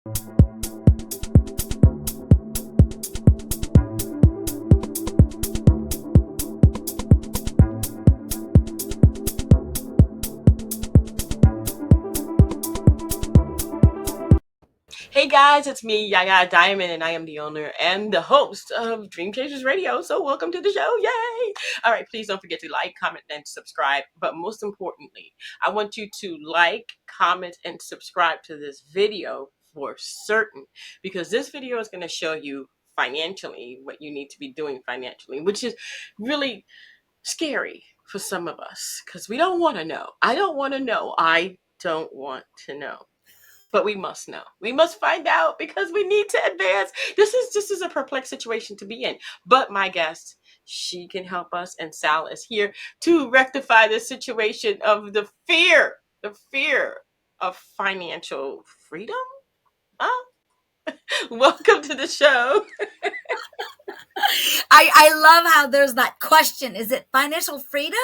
Hey guys, it's me, Yaya Diamond, and I am the owner and the host of Dream Chasers Radio. So welcome to the show, yay! All right, please don't forget to like, comment, and subscribe. But most importantly, I want you to like, comment, and subscribe to this video for certain, because this video is going to show you financially what you need to be doing financially, which is really scary for some of us because we don't want to know. I don't want to know. I don't want to know. But we must know. We must find out because we need to advance. This is a perplexed situation to be in. But my guest, she can help us, and Sal is here to rectify the situation of the fear of financial freedom. Huh? Welcome to the show. I love how there's that question. Is it financial freedom?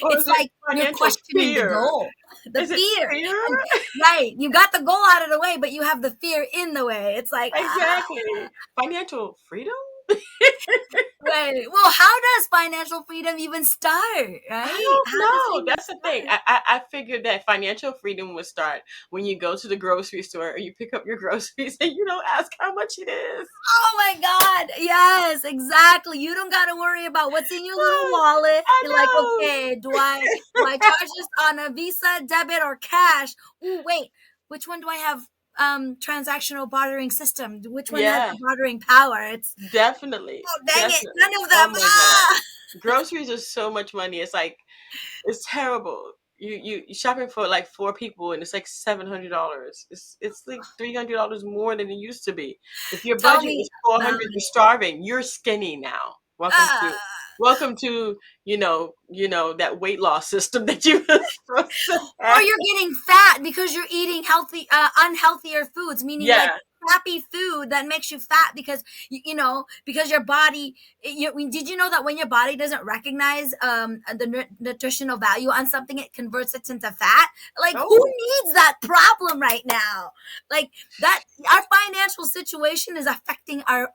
Or It's is it like you're financial questioning the fear? goal. The Is it fear. fear? And, right. You got the goal out of the way, but you have the fear in the way. It's like, Exactly. Financial freedom? right. Well, how does financial freedom even start? I Right? don't How does it know. even That's the thing. start? I figured that financial freedom would start when you go to the grocery store and you pick up your groceries and you don't ask how much it is. Oh my God. Yes, exactly. You don't got to worry about what's in your little wallet. I You're like, know. okay, do I charge this on a Visa, debit, or cash? Oh, wait, which one do I have? Transactional bartering system. Which one has Yeah, the bartering power? It's definitely. oh dang it, Definitely. none of Oh them. my God. Ah! Groceries are so much money. It's terrible. You shopping for like four people and it's like $700. It's like $300 more than it used to be. If your Tell budget me was 400, about you're it. starving. You're skinny now. Ah. Welcome to that weight loss system that you were supposed to Or have. you're getting fat because you're eating unhealthier foods, meaning like Yeah. crappy food that makes you fat because because your body. Did you know that when your body doesn't recognize the nutritional value on something, it converts it into fat? Like, who Oh. needs that problem right now? Like that, our financial situation is affecting our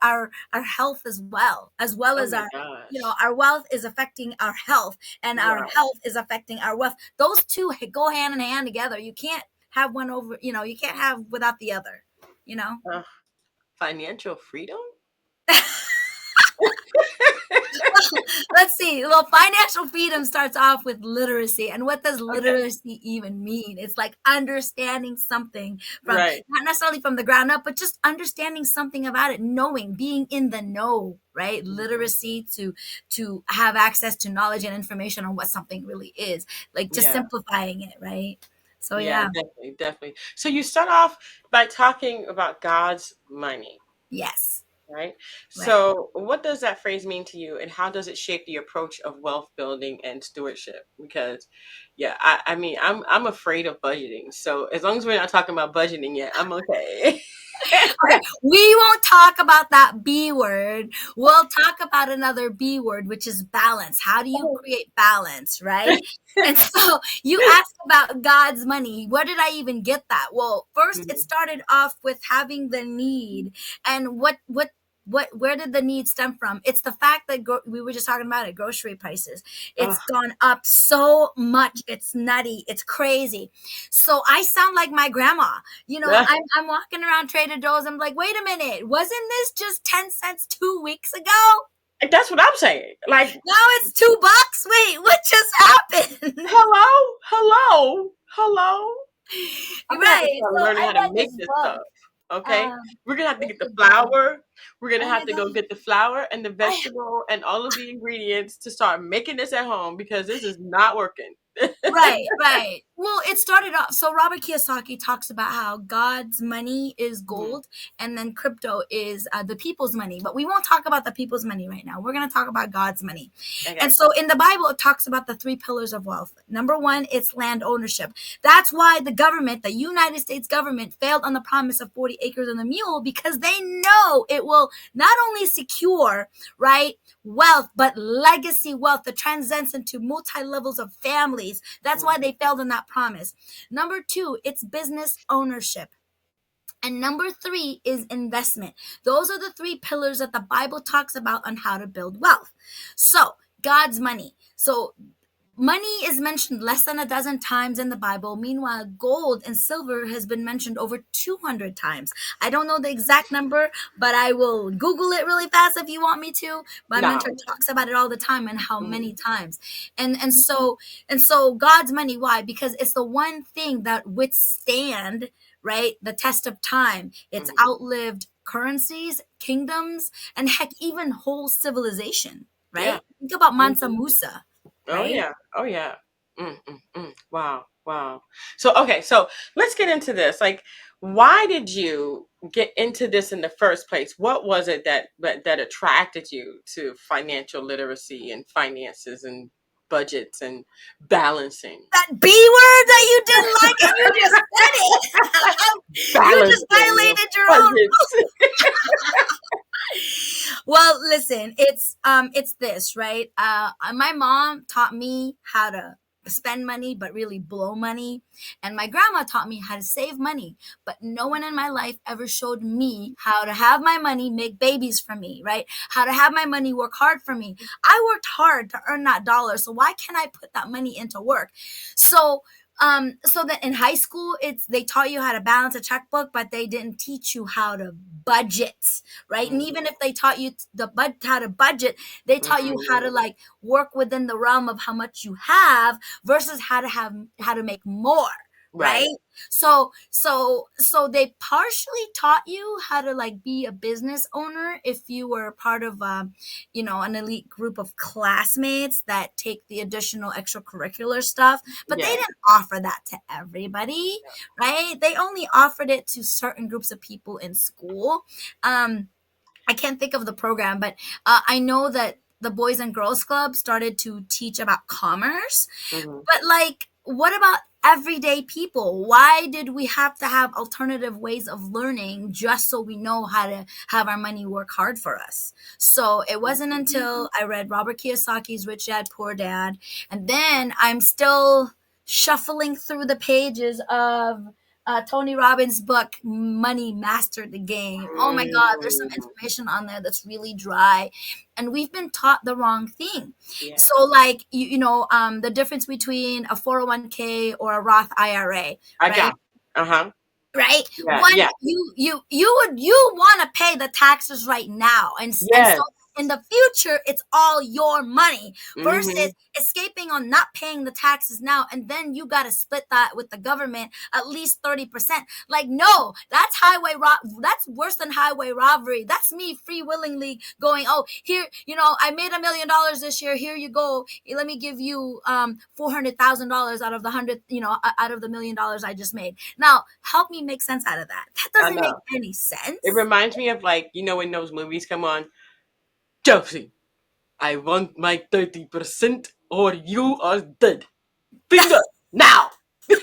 health as well Oh as my our gosh. our wealth is affecting our health, and our Wow. health is affecting our wealth. Those two go hand in hand together. You can't have one over, you can't have without the other, you know? Uh, Financial freedom? Let's see. Well, financial freedom starts off with literacy. And what does Okay. literacy even mean? It's like understanding something from Right. not necessarily from the ground up, but just understanding something about it, knowing, being in the know, right? Mhm. Literacy to have access to knowledge and information on what something really is, like just Yeah. simplifying it, right? So Yeah, yeah, definitely, definitely. So you start off by talking about God's money, yes, right? right. So what does that phrase mean to you, and how does it shape the approach of wealth building and stewardship? Because, yeah, I mean, I'm afraid of budgeting. So as long as we're not talking about budgeting yet, I'm okay. Okay, we won't talk about that B word. We'll talk about another B word, which is balance. How do you create balance, right? And so you asked about God's money. Where did I even get that? Well, first it Mhm. started off with having the need. And where did the need stem from? It's the fact that we were just talking about it, grocery prices. It's Ugh. gone up so much. It's nutty. It's crazy. So I sound like my grandma. I'm walking around Trader Joe's. I'm like, wait a minute, wasn't this just 10 cents 2 weeks ago? That's what I'm saying. Like, Now it's $2. Wait, what just happened? hello, hello, hello. I'm gonna have to Right. start So learning I how to read make this this stuff. book. Okay, we're gonna have to It's get the a good book. flour. We're gonna Oh my have to go god. get the flour and the I vegetable and all of the ingredients to start making this at home because this is not working. Right, right. Well, it started off. So Robert Kiyosaki talks about how God's money is Mhm. gold, and then crypto is the people's money. But we won't talk about the people's money right now. We're going to talk about God's money. And Okay. so in the Bible, it talks about the three pillars of wealth. Number one, it's land ownership. That's why the government, the United States government, failed on the promise of 40 acres and a mule, because they know it will not only secure, right, wealth, but legacy wealth that transcends into multi levels of families. That's why Mhm. they failed in that promise. Number two, it's business ownership. And number three is investment. Those are the three pillars that the Bible talks about on how to build wealth. So, God's money. So, money is mentioned less than a dozen times in the Bible. Meanwhile, gold and silver has been mentioned over 200 times. I don't know the exact number, but I will Google it really fast if you want me to. My No. mentor talks about it all the time and how Mhm. many times. And so God's money, why? Because it's the one thing that withstand, right, the test of time. It's Mhm. outlived currencies, kingdoms, and heck, even whole civilization, Yeah. right? Think about Mansa Mhm. Musa, Oh right? yeah. Oh yeah. Wow. Wow. So okay. So let's get into this. Like, why did you get into this in the first place? What was it that attracted you to financial literacy and finances and budgets and balancing? That B word that you didn't like and you just said it. You just Balancing your violated your own. budgets. Well, listen, it's this, right? My mom taught me how to spend money but really blow money, and my grandma taught me how to save money, but no one in my life ever showed me how to have my money make babies for me, right? How to have my money work hard for me. I worked hard to earn that dollar, so why can't I put that money into work? So that in high school, it's they taught you how to balance a checkbook, but they didn't teach you how to budget, right? And even if they taught you how to budget, they taught you how Mhm. to like work within the realm of how much you have versus how to make more, right? Right. So they partially taught you how to like be a business owner if you were part of an elite group of classmates that take the additional extracurricular stuff, but they Yeah. didn't offer that to everybody, right? They only offered it to certain groups of people in school. I can't think of the program, but I know that the Boys and Girls Club started to teach about commerce. Mhm. But like, what about everyday people? Why did we have to have alternative ways of learning just so we know how to have our money work hard for us? So it wasn't until I read Robert Kiyosaki's Rich Dad Poor Dad, and then I'm still shuffling through the pages of Tony Robbins' book, Money Mastered the Game. Oh my God, there's some Mm. information on there that's really dry. And we've been taught the wrong thing. Yeah. So, like, the difference between a 401k or a Roth IRA, I right? got. Uh-huh. Right, Yeah. one, Yeah. you want to pay the taxes right now, and so Yes. in the future it's all your money versus Mhm. escaping on not paying the taxes now, and then you got to split that with the government at least 30%. Like, no, that's worse than highway robbery. That's me free willingly going, oh, here, I made $1 million this year, here you go, let me give you $400,000 out of the hundred, out of the $1 million I just made. Now, help me make sense out of that. That I doesn't make know. any It sense. reminds me of, like, when those movies come on, Chelsea, I want my 30% or you are dead. Finger now. It's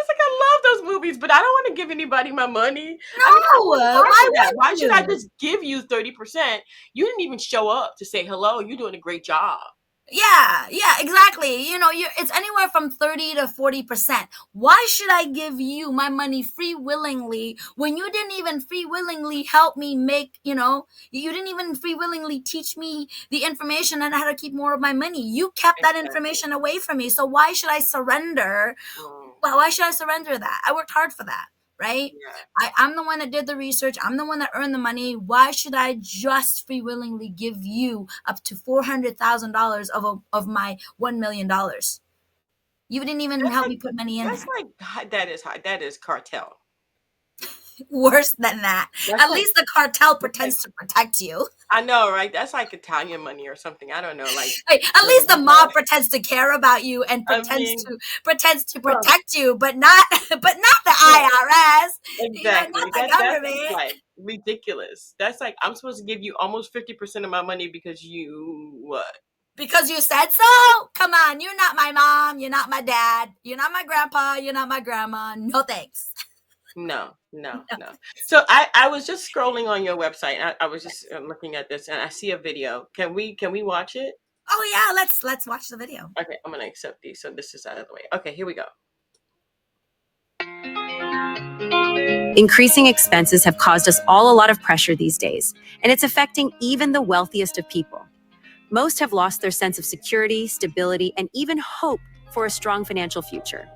like I love those movies, but I don't want to give anybody my money. I mean, I No, worked hard why for that. would Why should I you? just give you 30%? You didn't even show up to say hello. You're doing a great job. Yeah, exactly. It's anywhere from 30 to 40%. Why should I give you my money free willingly when you didn't even free willingly help me you didn't even free willingly teach me the information on how to keep more of my money. You kept that Exactly. information away from me. So why should I surrender? Mm, Well, why should I surrender that? I worked hard for that, right? yeah. I'm the one that did the research. I'm the one that earned the money. Why should I just free willingly give you up to $400,000 of my $1 million? You didn't even That's help like me put money in that's there. like that is high. That is cartel. Worse than that. That's At like least the cartel that's like pretends to protect you. I know, right? That's like Italian money or something. I don't know. Like, Hey, at least the uh, mob pretends to care about you and I pretends mean, to pretends to well, protect you, but not but not the yeah, IRS. Not exactly. the That's just government. like ridiculous. That's like I'm supposed to give you almost 50% of my money because you what? Because you said so? Come on, you're not my mom, you're not my dad, you're not my grandpa, you're not my grandma. No thanks. No, no, No. no. So I was just scrolling on your website. I was just looking at this and I see a video. Can we watch it? Oh yeah, let's watch the video. Okay, I'm gonna accept these. So this is out of the way. Okay, here we go. Increasing expenses have caused us all a lot of pressure these days, and it's affecting even the wealthiest of people. Most have lost their sense of security, stability, and even hope for a strong financial future.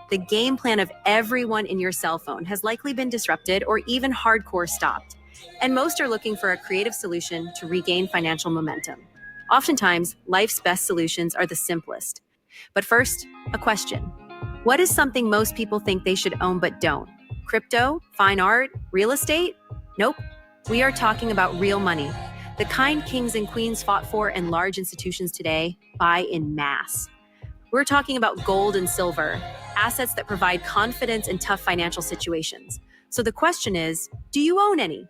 The game plan of everyone in your cell phone has likely been disrupted or even hardcore stopped, and most are looking for a creative solution to regain financial momentum. Oftentimes, life's best solutions are the simplest. But first, a question. What is something most people think they should own but don't? Crypto? Fine art? Real estate? Nope. We are talking about real money. The kind kings and queens fought for and large institutions today buy in mass. We're talking about gold and silver, assets that provide confidence in tough financial situations. So the question is, do you own any?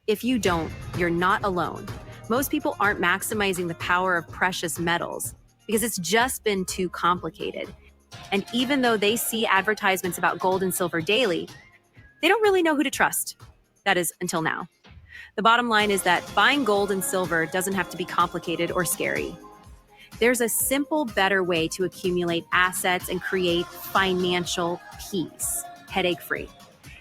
If you don't, you're not alone. Most people aren't maximizing the power of precious metals because it's just been too complicated. And even though they see advertisements about gold and silver daily, they don't really know who to trust. That is, until now. The bottom line is that buying gold and silver doesn't have to be complicated or scary. There's a simple, better way to accumulate assets and create financial peace, headache-free.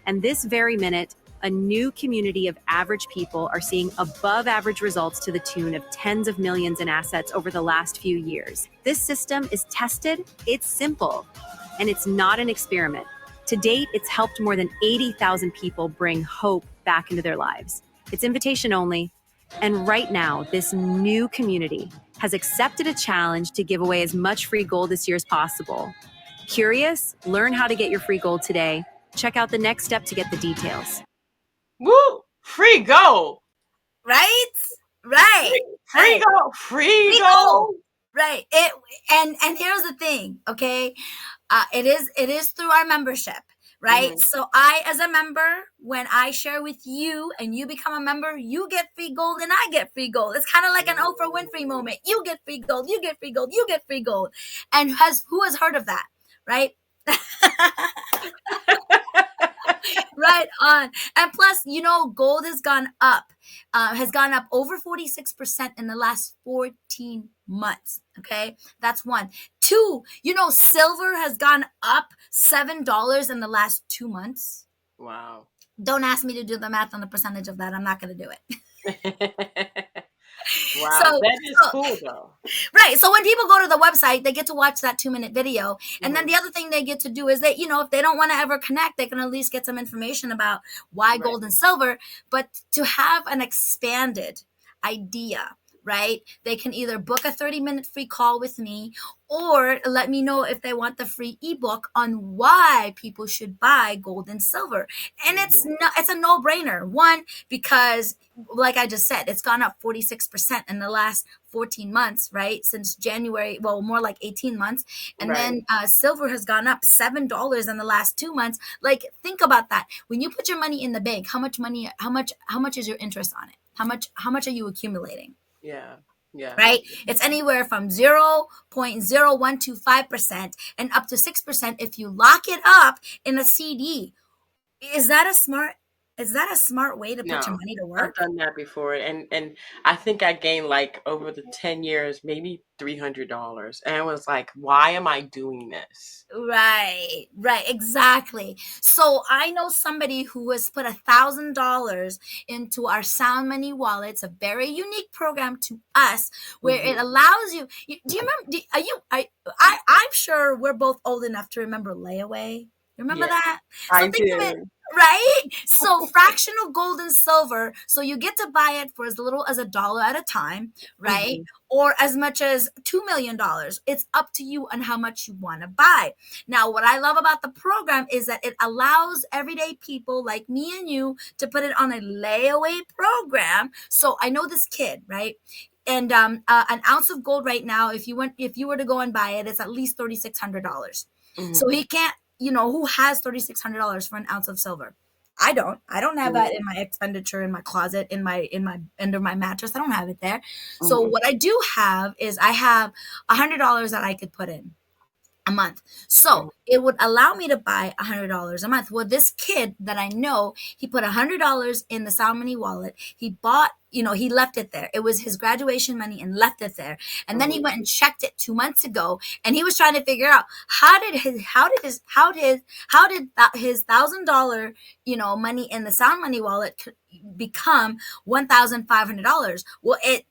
And this very minute, a new community of average people are seeing above average results to the tune of tens of millions in assets over the last few years. This system is tested, it's simple, and it's not an experiment. To date, it's helped more than 80,000 people bring hope back into their lives. It's invitation only. And right now, this new community has accepted a challenge to give away as much free gold this year as possible. Curious? Learn how to get your free gold today. Check out the next step to get the details. Woo! Free gold. Right? Right. Free Right. gold. Free Free gold. gold. Right. And here's the thing, okay? It is through our membership, right? Mhm. So I, as a member, when I share with you and you become a member, you get free gold and I get free gold. It's kind of like an Oprah Winfrey moment. You get free gold, you get free gold, you get free gold. And who has heard of that, right? Right on. And plus, gold has gone up over 46% in the last 14 months. Okay. That's one. Two, silver has gone up $7 in the last 2 months. Wow. Don't ask me to do the math on the percentage of that. I'm not going to do it. Wow. So, That is cool though. right. So when people go to the website, they get to watch that 2-minute video. And then Mhm. the other thing they get to do is that, if they don't want to ever connect, they can at least get some information about why Right. gold and silver. But to have an expanded idea, right? They can either book a 30-minute free call with me or let me know if they want the free ebook on why people should buy gold and silver. And Mhm. it's a no-brainer. One, because like I just said, it's gone up 46% in the last 14 months, right? Since January, well, more like 18 months. And Right. then silver has gone up $7 in the last 2 months. Like, think about that. When you put your money in the bank, how much is your interest on it? How much are you accumulating? Yeah. Yeah. Right? It's anywhere from 0.0125% and up to 6% if you lock it up in a CD. Is that a smart way to put your No, money to I've work? done that before, and I think I gained like over the 10 years, maybe $300, and I was like, "Why am I doing this?" Right, exactly. So I know somebody who has put $1,000 into our Sound Money wallet. It's a very unique program to us where it Mhm. allows you. Do you remember? Are you? I'm sure we're both old enough to remember layaway. Remember Yeah, that? So I think of it. do. Right? So fractional gold and silver. So you get to buy it for as little as $1 at a time, right? Mhm. Or as much as $2 million. It's up to you on how much you want to buy. Now, what I love about the program is that it allows everyday people like me and you to put it on a layaway program. So I know this kid, right? And an ounce of gold right now, if you were to go and buy it, it's at least $3,600. So Mhm. he can't, who has $3,600 for an ounce of silver? I don't have that in Mhm. my expenditure in my closet, in my under my mattress. I don't have it there. So Mhm. what I do have is I have $100 that I could put in. a month. So it would allow me to buy $100 a month. Well, this kid that I know, he put $100 in the Salmony wallet. He bought, he left it there. It was his graduation money and left it there. And then he went and checked it 2 months ago, and he was trying to figure out how did his $1,000 money in the Sound Money wallet become $1,500. Well, it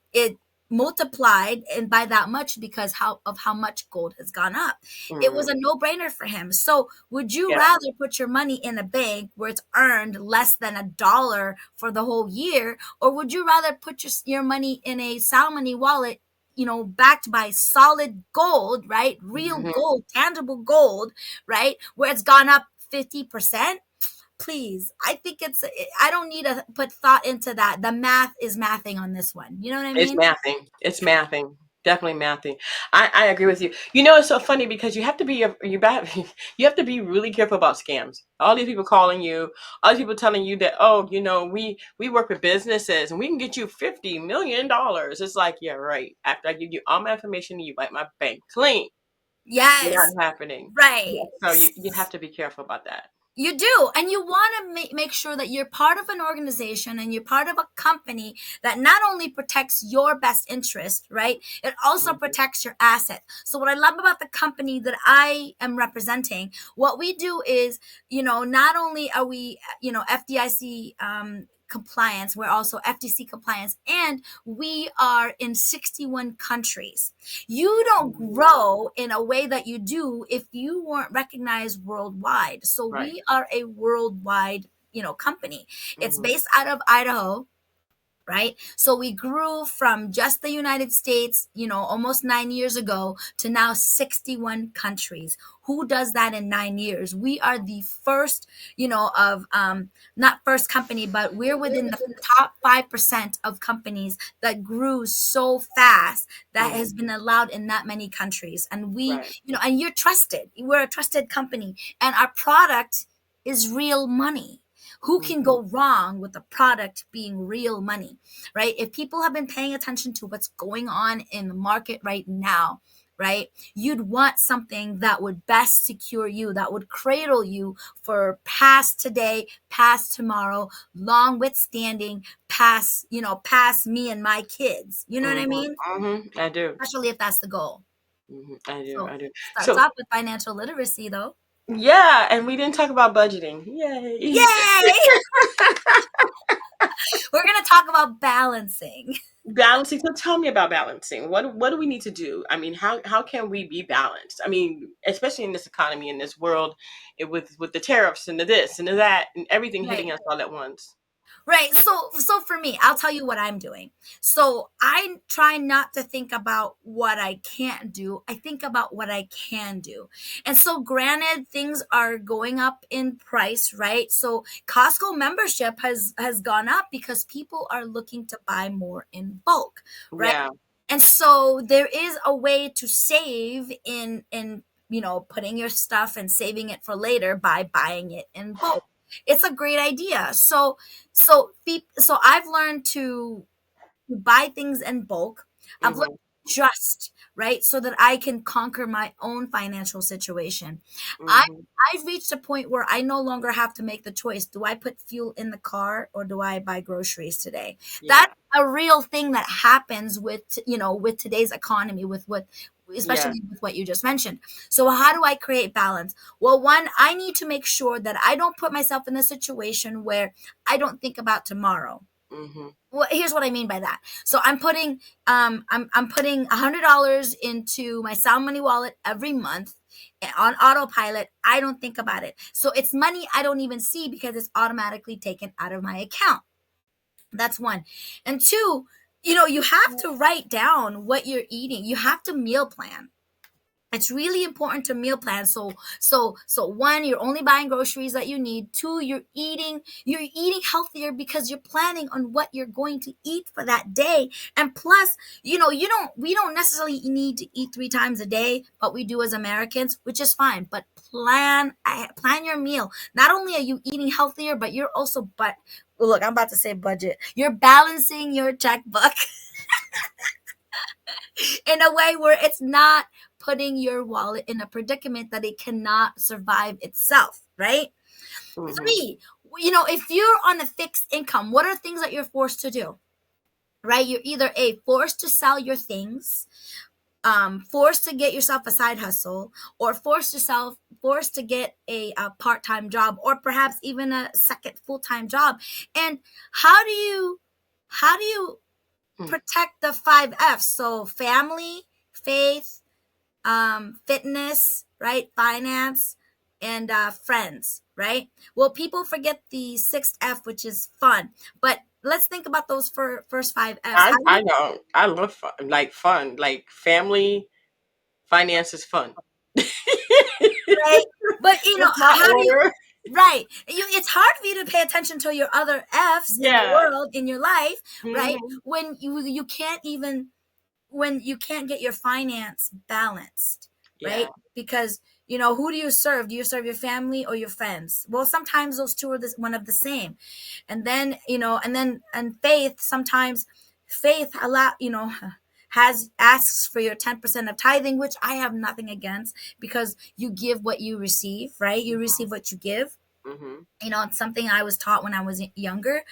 multiplied and by that much because how much gold has gone up. It was a no-brainer for him. So would you Yeah. rather put your money in a bank where it's earned less than $1 for the whole year, or would you rather put your money in a Sound Money wallet, backed by solid gold, right? Real gold, tangible gold, right? Where it's gone up 50%? Please, I think I don't need to put thought into that. The math is mathing on this one. You know what I It's mean? mathing. It's mathing. Definitely mathing. I agree with you. It's so funny because you have to be you have to be really careful about scams. All these people calling you, all these people telling you that, oh, we work with businesses and we can get you $50 million. It's like, yeah, right. After I give you all my information, you wipe my bank clean. Not Yes, happening. right. Yeah, so you have to be careful about that. You do. And you want to make sure that you're part of an organization and you're part of a company that not only protects your best interest, right? It also protects your asset. So what I love about the company that I am representing, what we do is, not only are we, FDIC compliance, we're also FTC compliance, and we are in 61 countries. You don't grow in a way that you do if you weren't recognized worldwide. So Right. we are a worldwide, company. It's based out of Idaho, right? So we grew from just the United States, almost 9 years ago to now 61 countries. Who does that in 9 years? We are the first, of not first company, but we're within the top 5% of companies that grew so fast that has been allowed in that many countries. And we, Right. and you're trusted. We're a trusted company, and our product is real money. Who can go wrong with a product being real money, right? If people have been paying attention to what's going on in the market right now, right, you'd want something that would best secure you, that would cradle you for past today, past tomorrow, long withstanding, past me and my kids. You know what I mean? I do. Especially if that's the goal. I do. So I do. starts So off with financial literacy, though. yeah, and we didn't talk about budgeting. Yay. Yay! We're gonna talk about balancing. Balancing. So tell me about balancing. What do we need to do? I mean, how can we be balanced? I mean, especially in this economy, in this world, with the tariffs and the this and the that and everything Right. hitting us all at once. Right. So for me, I'll tell you what I'm doing. So I try not to think about what I can't do. I think about what I can do. And so granted, things are going up in price, right? So Costco membership has gone up because people are looking to buy more in bulk, right? Yeah. And so there is a way to save in putting your stuff and saving it for later by buying it in bulk. It's a great idea. So I've learned to buy things in bulk. I've learned Mhm. to trust, right? So that I can conquer my own financial situation. I Mhm. I've reached a point where I no longer have to make the choice. Do I put fuel in the car or do I buy groceries today? Yeah. That's a real thing that happens with today's economy, with what Yeah. especially with what you just mentioned. So how do I create balance? Well, one, I need to make sure that I don't put myself in a situation where I don't think about tomorrow. Mhm. Well, here's what I mean by that. So I'm putting $100 into my Sound Money wallet every month on autopilot. I don't think about it. So it's money I don't even see because it's automatically taken out of my account. That's one. And two, you have to write down what you're eating. You have to meal plan. It's really important to meal plan. So one, you're only buying groceries that you need. Two, you're eating healthier because you're planning on what you're going to eat for that day. And plus, we don't necessarily need to eat 3 times a day, but we do as Americans, which is fine. But plan your meal. Not only are you eating healthier, but you're also look, I'm about to say budget. You're balancing your checkbook in a way where it's not putting your wallet in a predicament that it cannot survive itself, right? Mm-hmm. Three, if you're on a fixed income, what are things that you're forced to do? Right? You're either forced to sell your things, forced to get yourself a side hustle, or forced to get a part-time job, or perhaps even a second full-time job. And how do you Mm. protect the 5 F's? So family, faith, fitness, right? Finance, and friends, right? Well, people forget the sixth F, which is fun. But let's think about those first 5 F's. How do I you, know. I love fun, like family, finance is fun. right? But That's my how do you, order. right? It's hard for you to pay attention to your other F's in the Yeah. world, in your life, right? Hmm. When you can't even, when you can't get your finance balanced, Yeah. right? Because who do you serve? Do you serve your family or your friends? Well, sometimes those two are one of the same. And then and faith, sometimes faith allow has asks for your 10% of tithing, which I have nothing against, because you give what you receive, right? You receive what you give. Hmm. It's something I was taught when I was younger.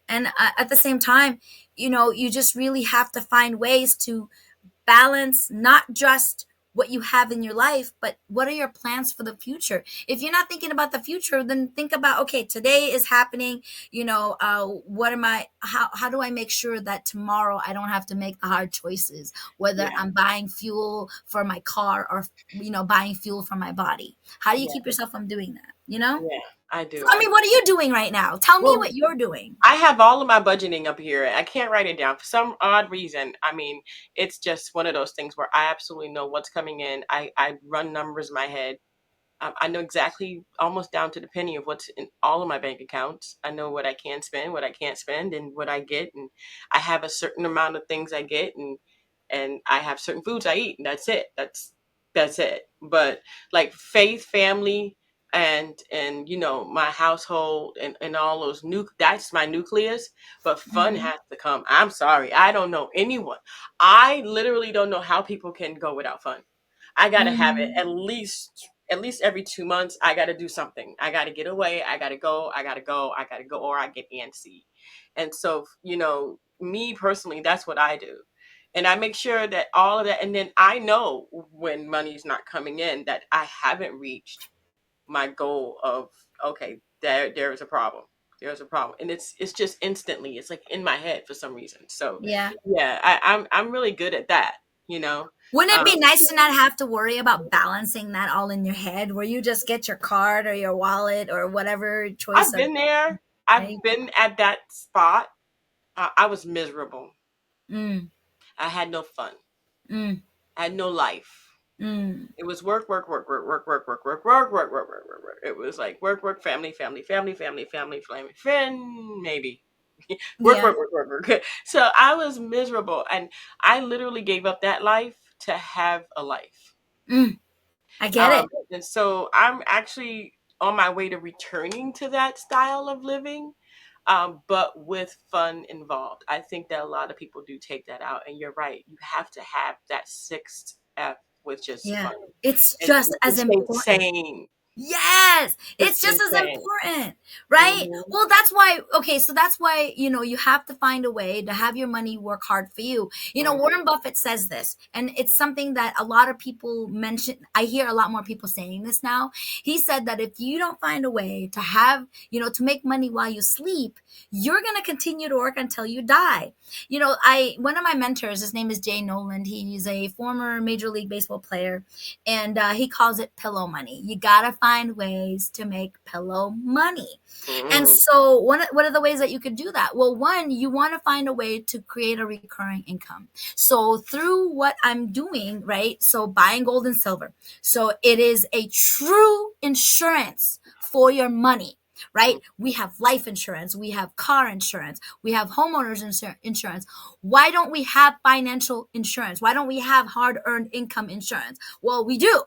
And at the same time, you just really have to find ways to balance not just what you have in your life, but what are your plans for the future? If you're not thinking about the future, then think about, okay, today is happening. What am I? How do I make sure that tomorrow I don't have to make the hard choices? Whether Yeah. I'm buying fuel for my car or buying fuel for my body. How do you Yeah. keep yourself from doing that? You know. Yeah. I So do. I mean, what are you doing right now? Tell me Well, what you're doing. I have all of my budgeting up here. I can't write it down for some odd reason. I mean, it's just one of those things where I absolutely know what's coming in. I run numbers in my head. I know exactly, almost down to the penny, of what's in all of my bank accounts. I know what I can spend, what I can't spend, and what I get. And I have a certain amount of things I get, and I have certain foods I eat, and that's it. That's it. But like faith, family, and my household, and all those that's my nucleus. But fun Mhm. has to come. I'm sorry, I don't know anyone. I literally don't know how people can go without fun. I gotta have it Mhm. at least every 2 months. I gotta do something. I gotta get away. I gotta go. I gotta go. I gotta go, or I get antsy. And so, me personally, that's what I do. And I make sure that all of that, and then I know when money's not coming in, that I haven't reached my goal of, okay, there is a problem. There's a problem. And it's just instantly, it's like in my head for some reason. So Yeah. yeah, I'm really good at that, you know. Wouldn't it Um, be nice to not have to worry about balancing that all in your head, where you just get your card or your wallet or whatever choice I've of, been there. I've right? been at that spot. I was miserable. Mm, I had no fun. mm, I had no life. mm. It was work, work, work, work, work, work, work, work, work, work, work, work, work, work. It was like work, work, family, family, family, family, family, family, friend, maybe. Work, Yeah. work, work, work, work. So I was miserable, and I literally gave up that life to have a life. Mm, I get it. And so I'm actually on my way to returning to that style of living, but with fun involved. I think that a lot of people do take that out, and you're right. You have to have that sixth F, with just Yeah. fun. It's It's just as it's important. insane. Yes, It's it's just as insane. important, right? Hmm. Well, that's why, okay, so that's why, you have to find a way to have your money work hard for you. Hmm. Warren Buffett says this, and it's something that a lot of people mention. I hear a lot more people saying this now. He said that if you don't find a way to have, to make money while you sleep, you're going to continue to work until you die. One of my mentors, his name is Jay Noland. He's a former Major League Baseball player, and he calls it pillow money. You gotta find ways to make pillow money. And Hmm. so, what are the ways that you could do that? Well, one, you want to find a way to create a recurring income. So through what I'm doing, right? So buying gold and silver. So it is a true insurance for your money. Right? We have life insurance, we have car insurance, we have homeowners insurance. Why don't we have financial insurance? Why don't we have hard earned income insurance? Well, we do.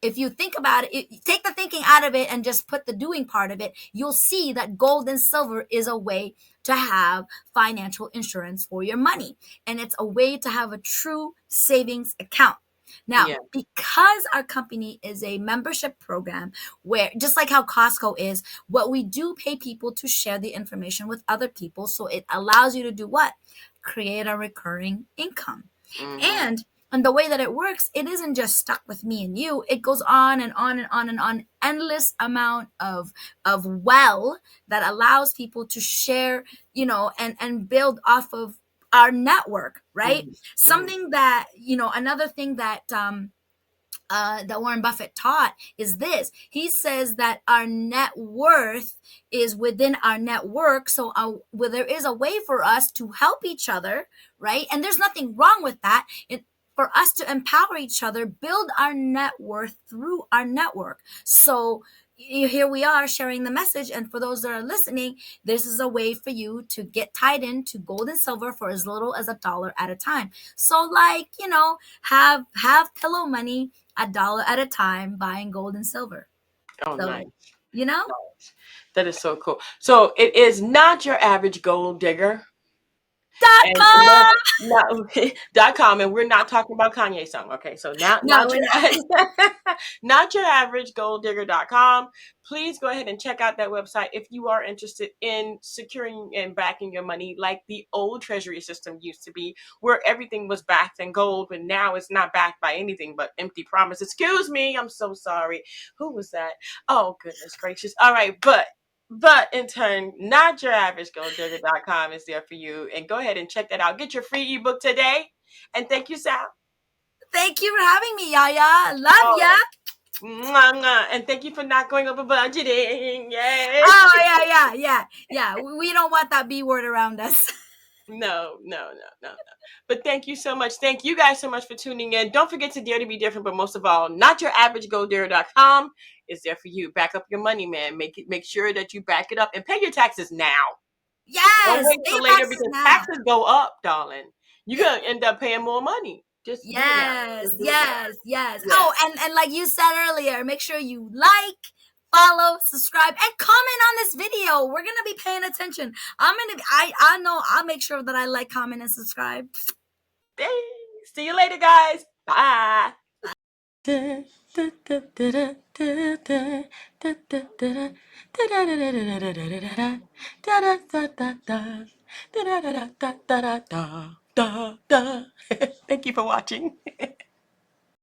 If you think about it, take the thinking out of it and just put the doing part of it, you'll see that gold and silver is a way to have financial insurance for your money. And it's a way to have a true savings account. Now, Yeah. because our company is a membership program where, just like how Costco is, what we do pay people to share the information with other people. So it allows you to do what? Create a recurring income. Mm-hmm. And the way that it works, it isn't just stuck with me and you. It goes on and on and on and on, endless amount of well that allows people to share, and build off of our network, right? Mm-hmm. Mm-hmm. Something that, another thing that Warren Buffett taught is this. He says that our net worth is within our network. So there is a way for us to help each other, right? And there's nothing wrong with that. For us to empower each other, build our net worth through our network. So here we are sharing the message. And for those that are listening, this is a way for you to get tied into gold and silver for as little as $1 at a time. So like, have pillow money $1 at a time buying gold and silver. Oh, nice. So, you know, Nice. That is so cool. So it is not your average gold digger. And no, .com. no, .com, and we're not talking about Kanye's song. Okay, so not No, we're your not. not your average gold digger.com. Please go ahead and check out that website if you are interested in securing and backing your money like the old treasury system used to be, where everything was backed in gold, but now it's not backed by anything but empty promise. Excuse me, I'm so sorry. Who was that? Oh goodness gracious. All right, but in turn, not your average golddigger.com is there for you. And go ahead and check that out. Get your free ebook today. And thank you, Sal. Thank you for having me, Yaya. Love ya. Oh, mwah, mwah. And thank you for not going over budgeting. Yay. Oh, yeah. We don't want that B word around us. No. But thank you so much. Thank you guys so much for tuning in. Don't forget to dare to be different, but most of all, not your average golddigger.com is there for you. Back up your money, man. Make sure that you back it up and pay your taxes now. Don't Yes. wait Pay till your later taxes because now. taxes go up, darling. You're gonna end up paying more money. Just do it now. Yes, Just do it now. yes, yes. Yeah. Oh, and like you said earlier, make sure you like, follow, subscribe, and comment on this video. We're gonna be paying attention. I know I'll make sure that I like, comment, and subscribe. Thanks. See you later, guys. Bye. Thank you for watching.